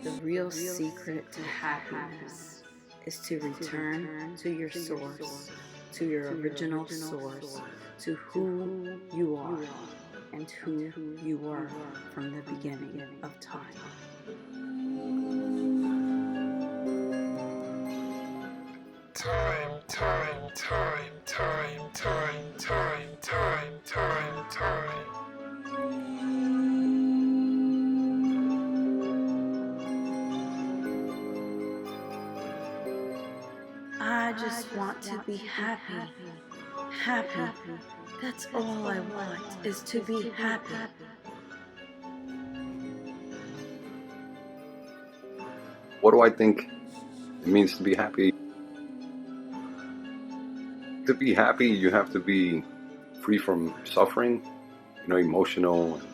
The real secret to happiness is to return to your source, to your original source, to who you are and who you were from the beginning of time. Time, time, time, time, time, time, time, time, time. I just want to be happy. Happy. That's all I want, is to be happy. What do I think it means to be happy? To be happy, you have to be free from suffering, emotional and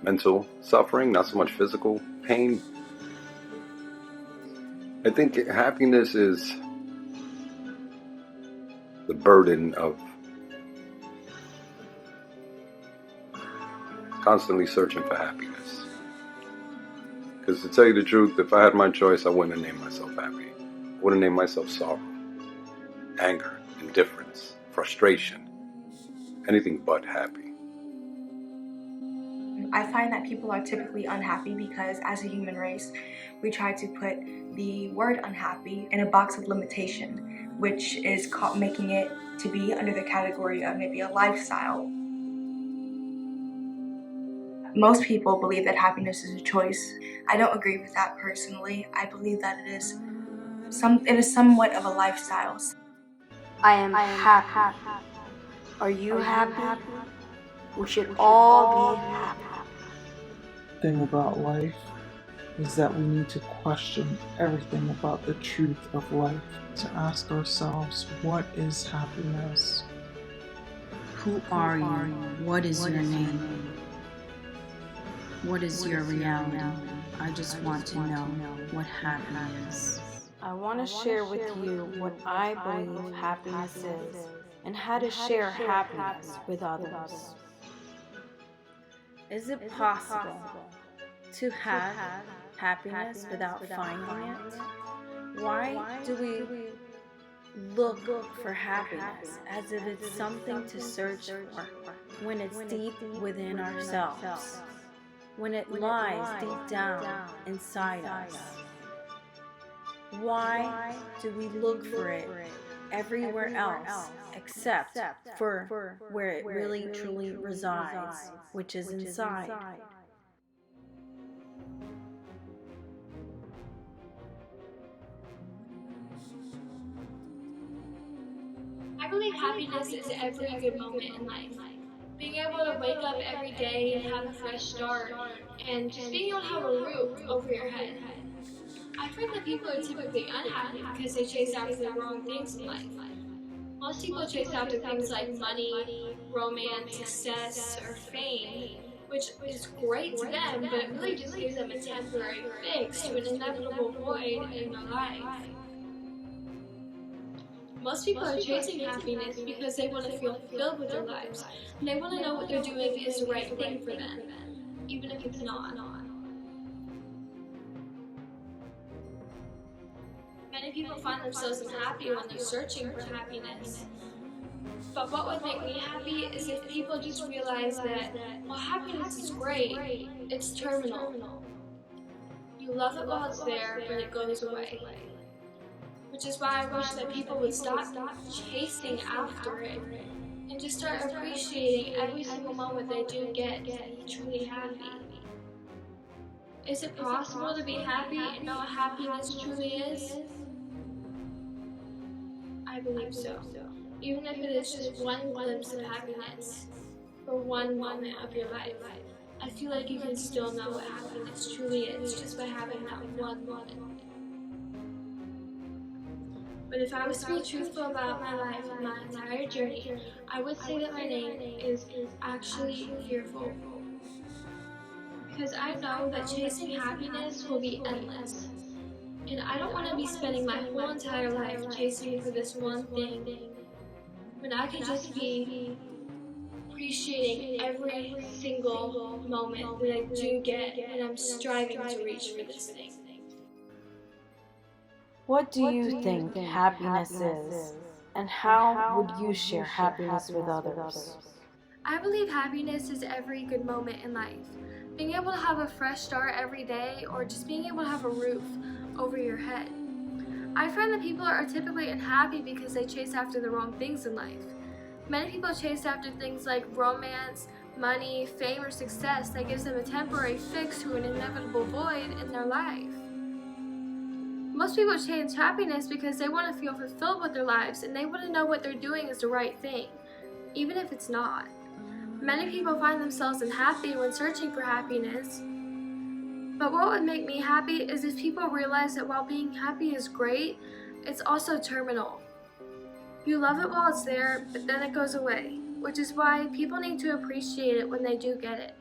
mental suffering, not so much physical pain. I think happiness is the burden of constantly searching for happiness. Because to tell you the truth, if I had my choice, I wouldn't have named myself happy. I would have named myself sorrow, anger, indifference, frustration, anything but happy. I find that people are typically unhappy because as a human race, we try to put the word unhappy in a box of limitation, which is making it to be under the category of maybe a lifestyle. Most people believe that happiness is a choice. I don't agree with that personally. I believe that it is somewhat of a lifestyle. I am happy. Are you happy? We should all be happy. The thing about life is that we need to question everything about the truth of life, to ask ourselves, what is happiness? Who are you? What is your name? What is your reality? I just want to know what happy is. I want to share with you what I believe happiness is and how to share happiness with others. Is it possible to have happiness without finding it? Why do we look for happiness as if it's something to search for when it's deep within ourselves, when it lies deep down inside us? Why do we look for it everywhere else except for where it really truly resides, which is inside? I believe happiness is every good moment in life. Being able to wake up every day and have a fresh start, and just being able to have a roof over your head. I find that people are typically unhappy because they chase after the wrong things in life. Most people chase after things like money, romance, success, or fame, which is great to them, but it really just gives them a temporary fix to an inevitable void in their life. Most people are chasing happiness because they want to feel fulfilled with their lives, and they want to know what they're doing is the right thing for them, even if it's not. Many people find themselves unhappy when they're searching for happiness. But what would make me happy is if people just realize that, while happiness is great, it's terminal. You love it while it's there, but it goes away. Which is why I wish that people would stop chasing after it and just start appreciating every single moment they do get to be truly happy. Is it possible to be happy and know what happiness truly is? I believe so. Even if it is just one glimpse of happiness for one moment of your life, I feel like you can still know what happiness truly is just by having that one moment. But if I was to be truthful about my life and my entire journey, I would say that my name is actually Fearful. Because I know that chasing happiness will be endless. And I don't want to be spending my whole entire life chasing for this one thing, when I could just be appreciating every single moment that I do get when I'm striving to reach for this thing. What do you think happiness is? And how would you share happiness with others? I believe happiness is every good moment in life. Being able to have a fresh start every day, or just being able to have a roof over your head. I find that people are typically unhappy because they chase after the wrong things in life. Many people chase after things like romance, money, fame, or success that gives them a temporary fix to an inevitable void in their life. Most people chase happiness because they want to feel fulfilled with their lives and they want to know what they're doing is the right thing, even if it's not. Many people find themselves unhappy when searching for happiness. But what would make me happy is if people realize that while being happy is great, it's also terminal. You love it while it's there, but then it goes away, which is why people need to appreciate it when they do get it.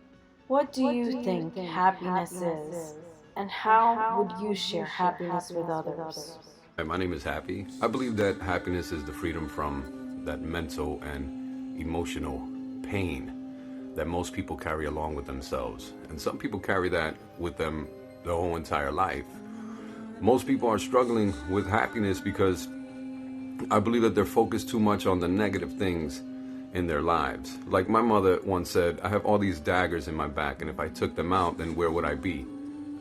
What do you think happiness is? And how would you share happiness with others? Hi, my name is Happy. I believe that happiness is the freedom from that mental and emotional pain that most people carry along with themselves. And some people carry that with them their whole entire life. Most people are struggling with happiness because I believe that they're focused too much on the negative things in their lives. Like my mother once said, I have all these daggers in my back, and if I took them out, then where would I be?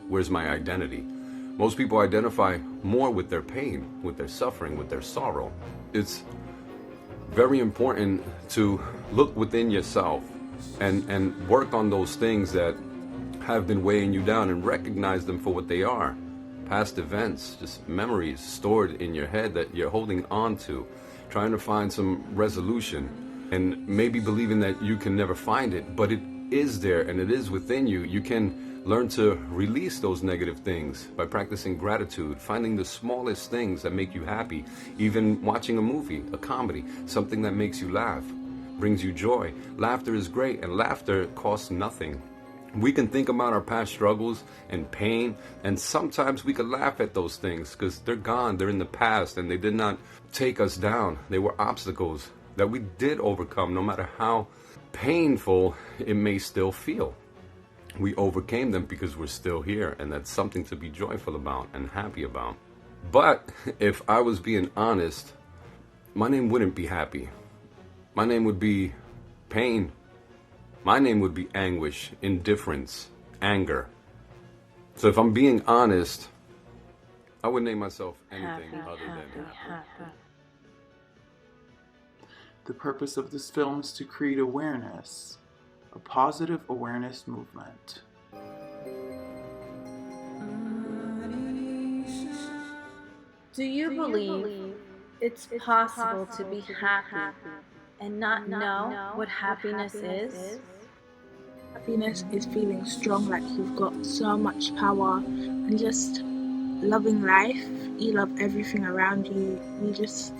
Where's my identity? Most people identify more with their pain, with their suffering, with their sorrow. It's very important to look within yourself and work on those things that have been weighing you down and recognize them for what they are. Past events, just memories stored in your head that you're holding on to, trying to find some resolution, and maybe believing that you can never find it, but it is there and it is within you. You can learn to release those negative things by practicing gratitude, finding the smallest things that make you happy, even watching a movie, a comedy, something that makes you laugh, brings you joy. Laughter is great, and laughter costs nothing. We can think about our past struggles and pain, and sometimes we could laugh at those things because they're gone, they're in the past, and they did not take us down. They were obstacles that we did overcome, no matter how painful it may still feel. We overcame them because we're still here, and that's something to be joyful about and happy about. But if I was being honest, my name wouldn't be happy. My name would be pain. My name would be anguish, indifference, anger. So if I'm being honest, I would name myself anything other than happy. The purpose of this film is to create awareness, a positive awareness movement. Do you believe it's possible to be happy and not know what happiness is? Happiness is feeling strong, like you've got so much power and just loving life. You love everything around you. You just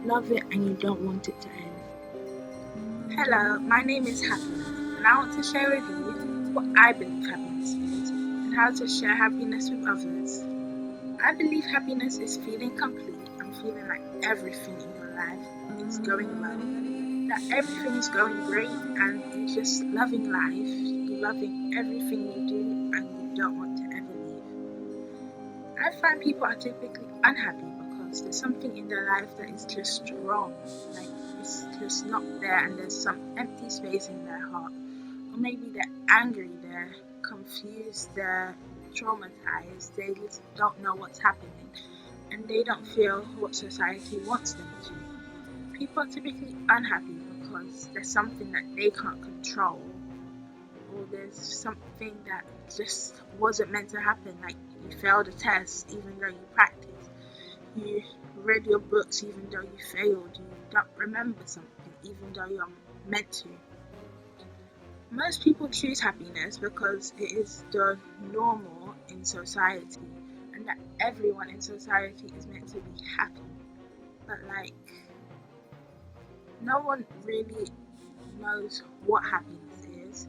love it and you don't want it to end. Hello, my name is Happiness, and I want to share with you what I believe happiness is and how to share happiness with others. I believe happiness is feeling complete and feeling like everything in your life is going well, that everything is going great and you're just loving life, you're loving everything you do and you don't want to ever leave. I find people are typically unhappy because there's something in their life that is just wrong, like it's just not there and there's some empty space in their heart. Or maybe they're angry, they're confused, they're traumatized, they just don't know what's happening and they don't feel what society wants them to. People are typically unhappy because there's something that they can't control, or there's something that just wasn't meant to happen, like you failed a test even though you practiced, you read your books even though you failed, you don't remember something even though you're meant to. Most people choose happiness because it is the normal in society and that everyone in society is meant to be happy. But no one really knows what happiness is.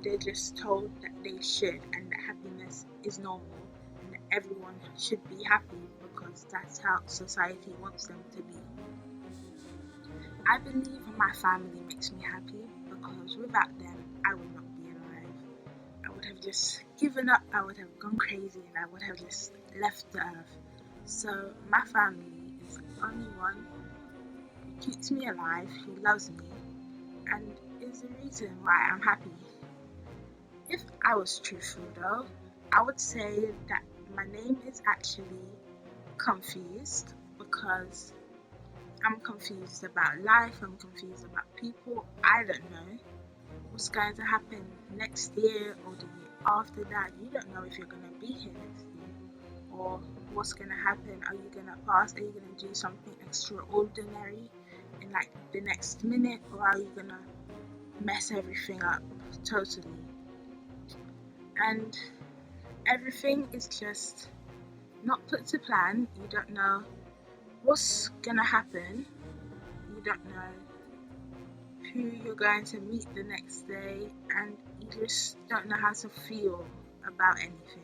They're just told that they should and that happiness is normal and that everyone should be happy because that's how society wants them to be. I believe my family makes me happy because without them I would not be alive. I would have just given up, I would have gone crazy and I would have just left the earth. So my family is the only one who keeps me alive, who loves me, and is the reason why I'm happy. If I was truthful though, I would say that my name is actually confused because I'm confused about life, I'm confused about people. I don't know what's going to happen next year or the year after that. You don't know if you're going to be here next year or what's going to happen. Are you going to pass? Are you going to do something extraordinary in like the next minute, or are you going to mess everything up totally? And everything is just not put to plan. You don't know what's gonna happen. You don't know who you're going to meet the next day, and you just don't know how to feel about anything.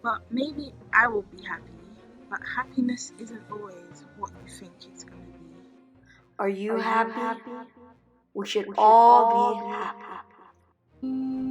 But maybe I will be happy, but happiness isn't always what you think it's gonna be. Are you happy? We should all be happy.